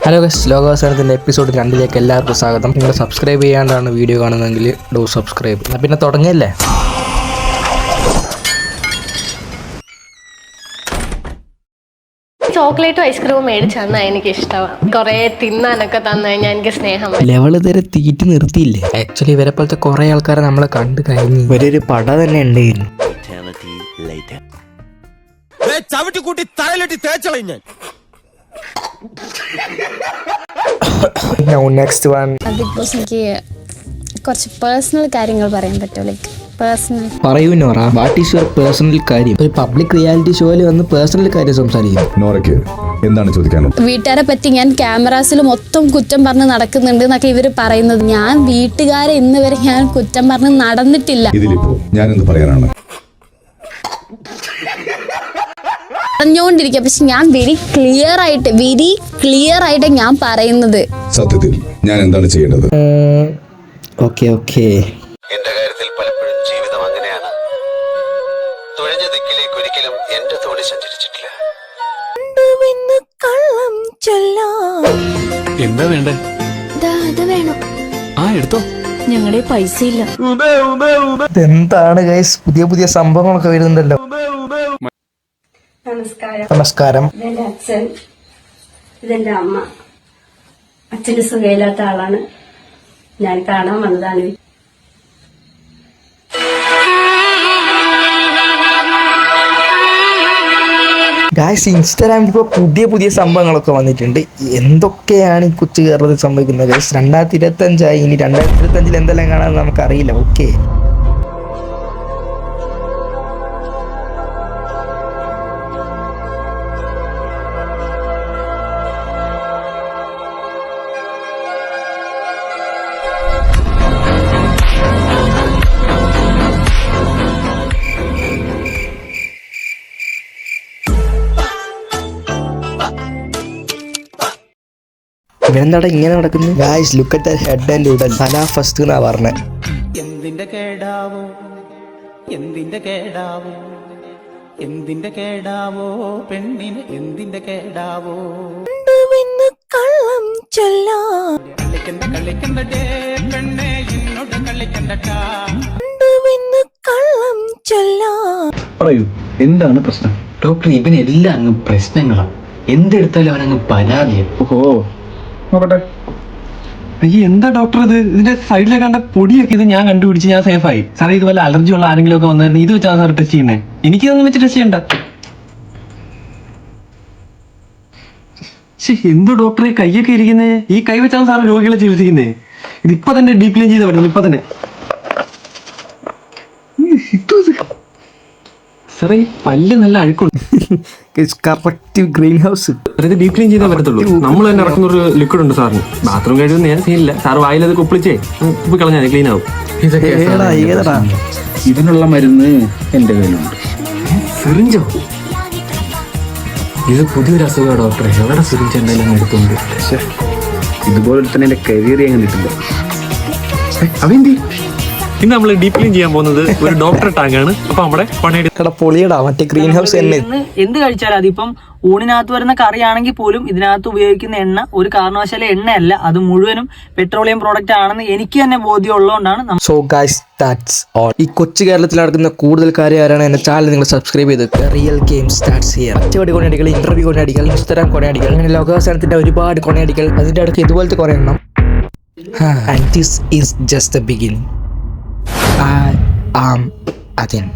Hello guys, ലോകാവസാനത്തിൻ്റെ episode 2 എല്ലാവർക്കും സ്വാഗതം. നിങ്ങൾ സബ്സ്ക്രൈബ് ചെയ്യാണ്ടാണ് വീഡിയോ കാണുന്നതെങ്കിൽ ഡു സബ്സ്ക്രൈബ്. പിന്നെ തുടങ്ങിയല്ലേ. ചോക്ലേറ്റും ഐസ്ക്രീമും മേടിച്ച് തന്നാൽ എനിക്ക് ഇഷ്ടമാണ്. കുറേ തിന്നാനൊക്കെ തന്നു കഴിഞ്ഞാൽ എനിക്ക് സ്നേഹം. ലെവൽ ഇതുവരെ തീറ്റി നിർത്തിയില്ലേ. ആക്ച്വലി ഇവരെ പോലത്തെ കുറേ ആൾക്കാരെ നമ്മളെ കണ്ടു കഴിഞ്ഞു. ഇവരൊരു പട തന്നെ ഉണ്ടായിരുന്നു. Next one. ബിഗ് ബോസ് എനിക്ക് കുറച്ച് പേഴ്സണൽ കാര്യങ്ങൾ പറയാൻ പറ്റുമോ? ലൈക്ക് പേഴ്സണൽ പറയൂ Nora, what is your personal കാര്യം? ഒരു പബ്ലിക് റിയാലിറ്റി ഷോയിൽ വന്ന് പേഴ്സണൽ കാര്യം സംസാരിക്കുന്നു. നോറയ്ക്ക് എന്താണ് ചോദിക്കാനുള്ളത്? വീട്ടുകാരെ പറ്റി ഞാൻ ക്യാമറാസിൽ മൊത്തം കുറ്റം പറഞ്ഞ് നടക്കുന്നുണ്ട് എന്നൊക്കെ ഇവർ പറയുന്നത്. ഞാൻ വീട്ടുകാരെ ഇന്ന് വരെ ഞാൻ കുറ്റം പറഞ്ഞ് നടന്നിട്ടില്ല. ഇതിലിപ്പോ ഞാൻ എന്ത് പറയാനാണ്? പറഞ്ഞുകൊണ്ടിരിക്കുക, പക്ഷെ ഞാൻ വെരി ക്ലിയർ ആയിട്ട് ഞാൻ പറയുന്നത്. സത്യത്തിൽ ഞാൻ എന്താണ് ചെയ്യേണ്ടത്? ഓക്കെ എന്റെ കാര്യത്തിൽ പലപ്പോഴും ജീവിതം അങ്ങനെയാണ്. തുഴഞ്ഞ ദിക്കിലേക്ക് ഒരിക്കലും എന്റെ തോണി സഞ്ചരിച്ചിട്ടില്ല. എന്താ വേണ്ടേ? വേണം. എടുത്തോ. ഞങ്ങളെ പൈസ ഇല്ല. എന്താണ് ഗൈസ്, പുതിയ സംഭവങ്ങളൊക്കെ വരുന്നുണ്ടല്ലോ. നമസ്കാരം. ഇതെന്റെ അച്ഛൻ, ഇതെന്റെ അമ്മ. അച്ഛന് സുഖമില്ലാത്ത ആളാണ്. ഞാൻ കാണാൻ വന്നതാണ്. ഗായ്സ്, ഇൻസ്റ്റാഗ്രാമിൽ ഇപ്പോൾ പുതിയ സംഭവങ്ങളൊക്കെ വന്നിട്ടുണ്ട്. എന്തൊക്കെയാണ് ഈ കൊച്ചു കേരളത്തിൽ സംഭവിക്കുന്നത് ഗായ്സ്? 2025 ഇനി 2025 എന്തെല്ലാം കാണാൻ നമുക്കറിയില്ല. ഓക്കെ, ഇവരെന്താടാ ഇങ്ങനെ നടക്കുന്നത്? Guys, look at that head and ഉടൻ. തല ഫസ്റ്റ് എന്നാ പറഞ്ഞത്. എന്തിന്റെ കേടാവോ പെണ്ണിന് എന്തിന്റെ കേടാവോ? കളിക്കണ്ടേ പെണ്ണെ എന്നോട് കളിക്കണ്ടട്ടാ. പറയൂ, എന്താണ് പ്രശ്നം? ഡോക്ടർ, ഇവനെല്ലാം അങ്ങ് പ്രശ്നങ്ങളാണ്. എന്തെടുത്താലും അവനങ്ങ് പരാതിയാണ്. ഓഹോ, നോക്കട്ടെ. അയ്യ, എന്താ ഡോക്ടർ ഇത്? ഇതിന്റെ സൈഡിലെ കണ്ട പൊടിയൊക്കെ ഇത് ഞാൻ കണ്ടുപിടിച്ച് ഞാൻ സേഫായി. സാറേ, ഇതുപോലെ അലർജി ഉള്ള ആരെങ്കിലും ഒക്കെ വന്നായിരുന്നു ഇത് വെച്ചാൽ സാർ ടെസ്റ്റ് ചെയ്യുന്നത്. എനിക്കിതൊന്നും വെച്ച് ടെസ്റ്റ് ചെയ്യണ്ട. എന്തോ ഡോക്ടറെ കൈയൊക്കെ ഇരിക്കുന്നേ? ഈ കൈ വെച്ചാണ് സാറ് രോഗികളെ ചികിത്സിക്കുന്നേ. ഇതിപ്പോ തന്നെ ഡീപ് ക്ലീൻ ചെയ്ത് പറ്റുന്നു. ഇപ്പൊ തന്നെ സാറേ, പല്ല് നല്ല അഴുക്കുണ്ട്. Correct green house. ഇത് ഡീപ് ക്ലീൻ ചെയ്തേ പറ്റത്തുള്ളൂ. നമ്മൾ തന്നെ ഇറക്കുന്ന ഒരു ലിക്വിഡ് ഉണ്ട് സാറിന്. ബാത്റൂം കഴിയുന്ന ഞാൻ സീനില്ല. സാർ വായിലത് കുപ്പിളിച്ചേ ഉപ്പ് കളഞ്ഞാൽ ക്ലീൻ ആവും. ഇതിനുള്ള മരുന്ന് എന്റെ കയ്യിലുണ്ട്. സിറിഞ്ചോ? ഇത് പുതിയൊരു അസുഖമാണ് ഡോക്ടറെ. എവിടെ സിറിഞ്ച് എന്തായാലും എടുത്തുണ്ട്. ഇതുപോലെ തന്നെ എന്റെ കരിയർ ഞാൻ കണ്ടിട്ടില്ല. അവന്തി, ഇന്ന് നമ്മൾ ഡീപ് ക്ലീൻ ചെയ്യാൻ പോകുന്നത് ഒരു ഡോക്ടർ ടാങ്ക് ആണ്. അപ്പൊ നമ്മുടെ പൊളിയടാ, മറ്റേ ഗ്രീൻ ഹൗസ് തന്നെ. എന്ത് കഴിച്ചാലും അതിപ്പം ഊണിനകത്ത് വരുന്ന കറിയാണെങ്കിൽ പോലും ഇതിനകത്ത് ഉപയോഗിക്കുന്ന എണ്ണ ഒരു കാരണവശാലും എണ്ണയല്ല, അത് മുഴുവനും പെട്രോളിയം പ്രോഡക്റ്റ് ആണെന്ന് എനിക്ക് തന്നെ ബോധ്യം ഉള്ളതുകൊണ്ടാണ്. So guys, that's all. ഈ കൊച്ചു കേരളത്തിൽ നടക്കുന്ന കൂടുതൽ കാര്യമാണ് എന്റെ ചാനൽ നിങ്ങൾ സബ്സ്ക്രൈബ് ചെയ്ത്. Real game starts here. ഒറ്റവടി കൊണ്ടടികൾ, ഇന്റർവ്യൂ കൊണ്ടടികൾ, ഇൻസ്റ്റാഗ്രാം കൊണ്ടടികൾ, അങ്ങനെ ലോകാവസാനത്തിന്റെ ഒരുപാട് കൊണ്ടടികൾ. അതിന്റെ അടുത്ത് ഇതുപോലത്തെ കുറെ എണ്ണം. And this is just the beginning. I am Adin.